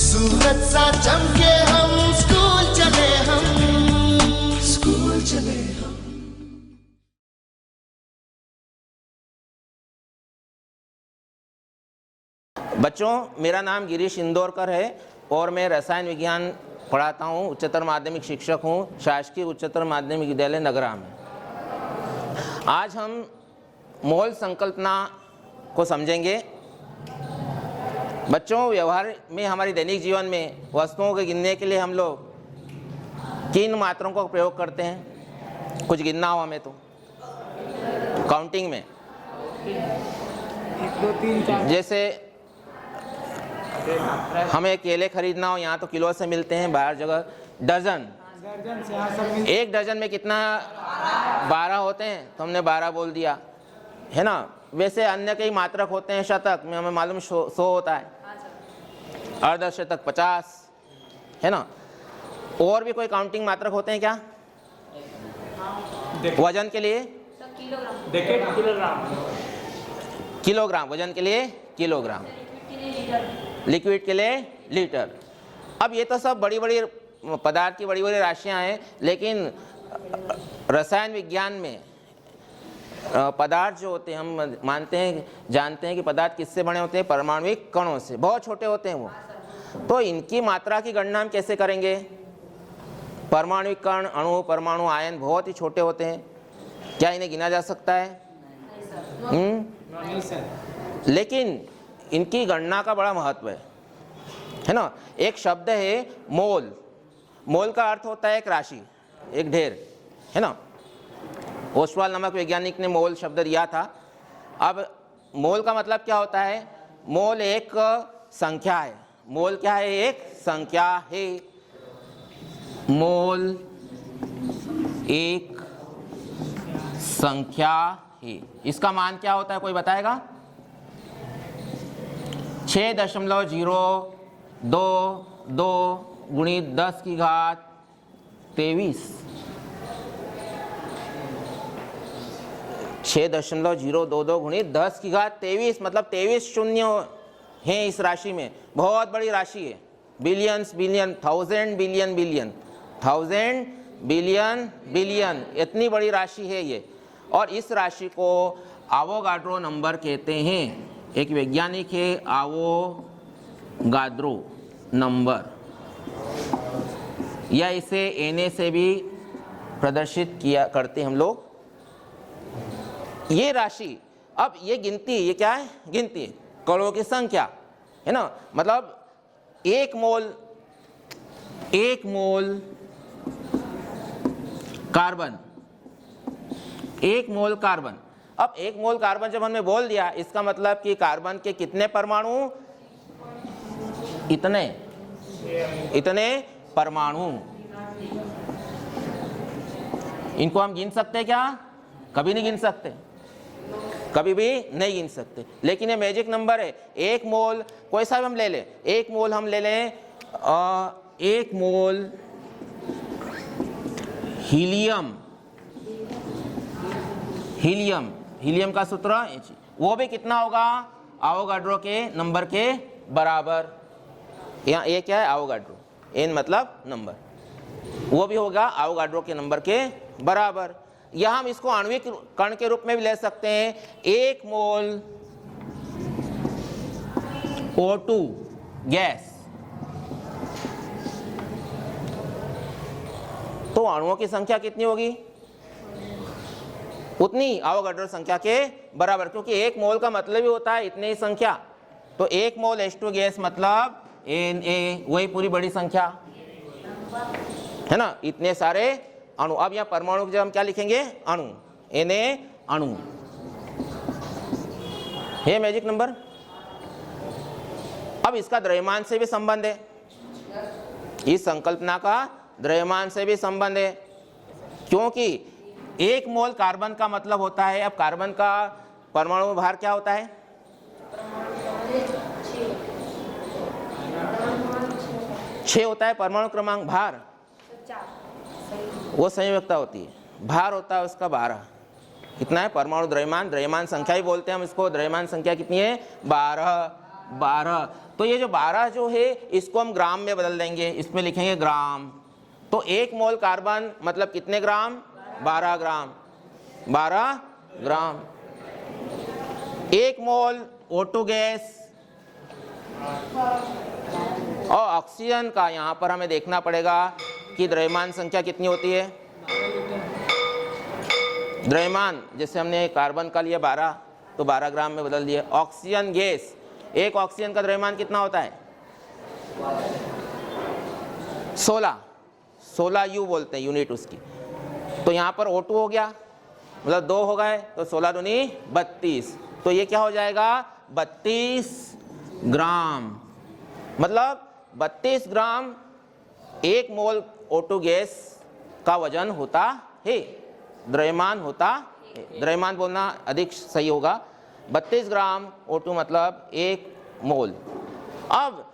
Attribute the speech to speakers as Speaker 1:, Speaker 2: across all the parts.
Speaker 1: सूरज सा चमके हम स्कूल चले हम।
Speaker 2: बच्चों, मेरा नाम गिरीश इंदौरकर है और मैं रसायन विज्ञान पढ़ाता हूँ। उच्चतर माध्यमिक शिक्षक हूँ, शासकीय उच्चतर माध्यमिक विद्यालय नगरा में। आज हम मोल संकल्पना को समझेंगे। बच्चों, व्यवहार में हमारी दैनिक जीवन में वस्तुओं को गिनने के लिए हम लोग किन मात्रों का प्रयोग करते हैं? कुछ गिनना हो हमें तो काउंटिंग में,
Speaker 3: 1 2 3 4
Speaker 2: जैसे हमें केले खरीदना हो, यहाँ तो किलो से मिलते हैं, बाहर जगह डजन।
Speaker 3: दर्जन से यहाँ सब मिल।
Speaker 2: एक डजन में कितना? 12 होते हैं, तो हमने 12 बोल दिया, है ना। वैसे अन्य कई मात्रक होते हैं। शतक में हमें मालूम 100 होता है, अर्धशतक 50, है ना। और भी कोई काउंटिंग मात्रक होते हैं क्या? वजन के लिए किलोग्राम, वजन के लिए किलोग्राम, लिक्विड के लिए लीटर। अब ये तो सब बड़ी बड़ी पदार्थ की बड़ी बड़ी राशियां हैं, लेकिन रसायन विज्ञान में पदार्थ जो होते हैं, हम मानते हैं, जानते हैं कि पदार्थ किससे बने होते हैं? परमाणुविक कणों से। बहुत छोटे होते हैं वो। तो इनकी मात्रा की गणना हम कैसे करेंगे? परमाणुविक कण, अणु, परमाणु, आयन बहुत ही छोटे होते हैं। क्या इन्हें गिना जा सकता है?
Speaker 3: नहीं सर।
Speaker 2: लेकिन इनकी गणना का बड़ा महत्व है ना। एक शब्द है मोल। मोल का अर्थ होता है एक राशि, एक ढेर, है ना। ओस्वाल नामक वैज्ञानिक ने मोल शब्द दिया था। अब मोल का मतलब क्या होता है? मोल एक संख्या है। मोल क्या है? एक संख्या है। मोल एक संख्या है। इसका मान क्या होता है, कोई बताएगा? 6.022 गुणित 10 की घात 23। 6.022 गुणित 10 की घात 23, मतलब 23 शून्य हैं इस राशि में। बहुत बड़ी राशि है। Billions, billion, thousand, billion, billion, thousand, billion, billion, इतनी बड़ी राशि है ये। और इस राशि को आवोगाड्रो नंबर कहते हैं। एक वैज्ञानिक है आवोगाद्रो नंबर, या इसे Na से भी प्रदर्शित किया करते हम लोग। ये राशि, अब ये गिनती, ये क्या है? गिनती, कणों की संख्या, है ना। मतलब एक मोल कार्बन, 1 मोल कार्बन। अब 1 मोल कार्बन जब हमने बोल दिया, इसका मतलब कि कार्बन के कितने परमाणु? इतने परमाणु। इनको हम गिन सकते हैं क्या? कभी नहीं गिन सकते, कभी भी नहीं गिन सकते। लेकिन ये मैजिक नंबर है। 1 मोल, कोई सा भी हम ले लें, 1 मोल हम ले लें, 1 मोल हीलियम का सूत्र, वो भी कितना होगा? आवोगाड्रो के नंबर के बराबर। यहाँ ए क्या है? आवोगाड्रो, एन मतलब नंबर, वो भी होगा आवोगाड्रो के नंबर के बराबर। या हम इसको आणविक कण के रूप में भी ले सकते हैं। 1 मोल O2 गैस, तो अणुओं की संख्या कितनी होगी? उतनी आवोगाड्रो संख्या के बराबर, क्योंकि 1 मोल का मतलब ही होता है इतनी ही संख्या। तो 1 मोल H2 गैस मतलब Na, वही पूरी बड़ी संख्या, है ना। इतने सारे अणु। अब यहाँ परमाणु जब हम क्या लिखेंगे? अणु, Na अणु है मैजिक नंबर। अब इसका द्रव्यमान से भी संबंध है, इस संकल्पना का द्रव्यमान से भी संबंध है, क्योंकि 1 मोल कार्बन का मतलब होता है, अब कार्बन का परमाणु भार क्या होता है? 6 होता है परमाणु क्रमांक। भार वो संयुक्ता होती है, भार होता है उसका 12। कितना है परमाणु द्रव्यमान? द्रव्यमान संख्या ही बोलते हैं हम इसको। द्रव्यमान संख्या कितनी है? 12। तो ये जो 12 जो है इसको हम ग्राम में बदल देंगे, इसमें लिखेंगे ग्राम। तो 1 मोल कार्बन मतलब कितने ग्राम? 12 ग्राम। 12 ग्राम। 1 मोल O2 गैस और ऑक्सीजन का यहाँ पर हमें देखना पड़ेगा कि द्रव्यमान संख्या कितनी होती है। द्रव्यमान जैसे हमने कार्बन का लिया 12 तो 12 ग्राम में बदल दिए। ऑक्सीजन गैस, एक ऑक्सीजन का द्रव्यमान कितना होता है? 16 U बोलते हैं यूनिट उसकी। तो यहाँ पर O2 हो गया मतलब 2 हो गए तो 16 दूनी 32। तो ये क्या हो जाएगा? 32 ग्राम। मतलब 32 ग्राम 1 मोल O2 गैस का वजन होता है, द्रव्यमान होता है। द्रव्यमान बोलना अधिक सही होगा। 32 ग्राम O2 मतलब 1 मोल। अब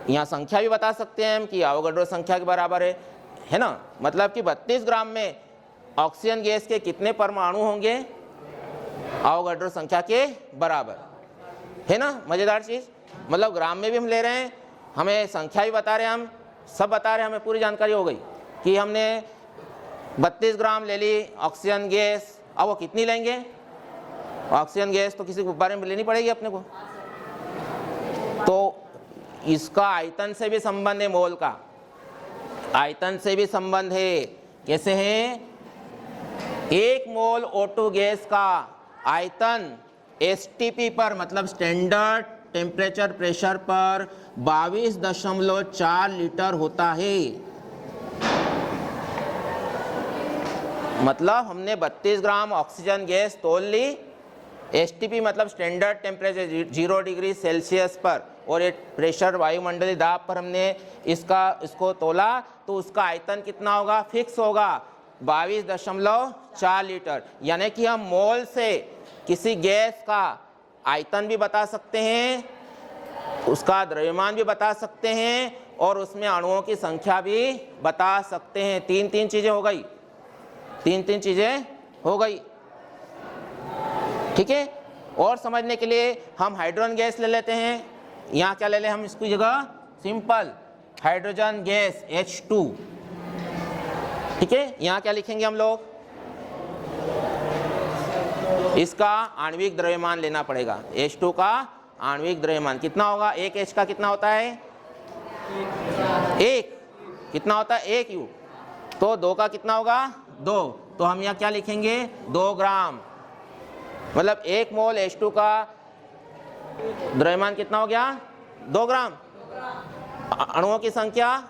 Speaker 2: यहाँ संख्या भी बता सकते हैं हम कि आवोगाड्रो संख्या के बराबर है ना। मतलब कि 32 ग्राम में ऑक्सीजन गैस के कितने परमाणु होंगे? आवोगाड्रो संख्या के बराबर, है ना। मज़ेदार चीज़, मतलब ग्राम में भी हम ले रहे हैं, हमें संख्या भी बता रहे हैं, हम सब बता रहे हैं, हमें पूरी जानकारी हो गई कि हमने 32 ग्राम ले ली ऑक्सीजन गैस। अब वो कितनी लेंगे? ऑक्सीजन गैस तो किसी गुब्बारे में लेनी पड़ेगी अपने को। तो इसका आयतन से भी संबंध है, मोल का आयतन से भी संबंध है। कैसे है? 1 मोल O2 गैस का आयतन STP पर मतलब स्टैंडर्ड टेम्परेचर प्रेशर पर 22.4 लीटर होता है। मतलब हमने 32 ग्राम ऑक्सीजन गैस तोल ली, STP मतलब स्टैंडर्ड टेम्परेचर 0 डिग्री सेल्सियस पर, और ये प्रेशर वायुमंडलीय दाब पर हमने इसको तोला, तो उसका आयतन कितना होगा? फिक्स होगा 22.4 लीटर। यानी कि हम मोल से किसी गैस का आयतन भी बता सकते हैं, उसका द्रव्यमान भी बता सकते हैं, और उसमें अणुओं की संख्या भी बता सकते हैं। तीन चीजें हो गई, तीन चीजें हो गई। ठीक है। और समझने के लिए हम हाइड्रोजन गैस ले लेते हैं। यहाँ क्या ले लें हम इसकी जगह? Simple hydrogen gas H2। ठीक है। यहाँ क्या लिखेंगे हम लोग? इसका आणविक द्रव्यमान लेना पड़ेगा। H2 का आणविक द्रव्यमान कितना होगा? 1 H का कितना होता है? 1 कितना होता है? 1 U। तो 2 का कितना होगा? 2। तो हम यहाँ क्या लिखेंगे? 2 ग्राम। मतलब 1 मोल H2 का द्रव्यमान कितना हो गया? 2 ग्राम। अणुओं की संख्या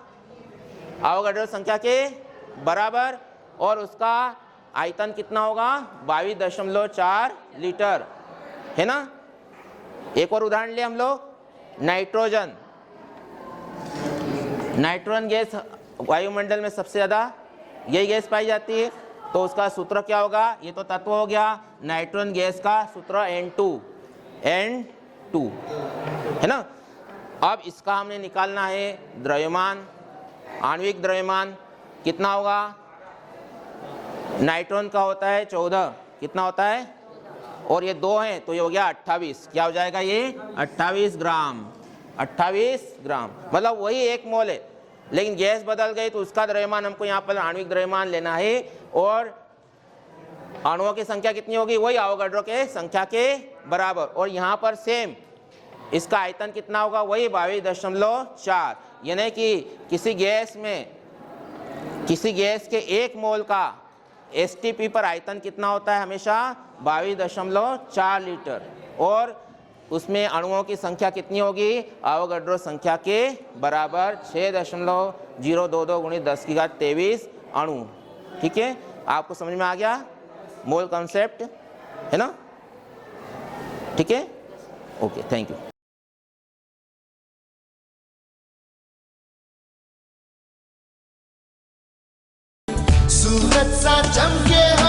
Speaker 2: आवोगाड्रो संख्या के बराबर, और उसका आयतन कितना होगा? 22.4 लीटर, है ना। एक और उदाहरण ले हम लोग। नाइट्रोजन गैस वायुमंडल में सबसे ज़्यादा यही गैस पाई जाती है। तो उसका सूत्र क्या होगा? ये तो तत्व हो गया। नाइट्रोजन गैस का सूत्र N2 है ना। अब इसका हमने निकालना है द्रव्यमान, आणविक द्रव्यमान कितना होगा? नाइट्रोजन का होता है 14, कितना होता है? और ये 2 हैं तो ये हो गया 28। क्या हो जाएगा ये? 28 ग्राम। 28 ग्राम मतलब वही 1 मोल है, लेकिन गैस बदल गई तो उसका द्रव्यमान हमको यहाँ पर आणविक द्रव्यमान लेना है। और अणुओं की संख्या कितनी होगी? वही आवोगाड्रो के संख्या के बराबर। और यहाँ पर सेम इसका आयतन कितना होगा? वही 22.4। यानी कि किसी गैस के 1 मोल का STP पर आयतन कितना होता है? हमेशा 22.4 लीटर। और उसमें अणुओं की संख्या कितनी होगी? आवोगाड्रो संख्या के बराबर 6.022 × 10⁻23 अणु। ठीक है। आपको समझ में आ गया मोल कॉन्सेप्ट, है ना। ठीक है। Okay, thank you.
Speaker 1: सूरज सा चमके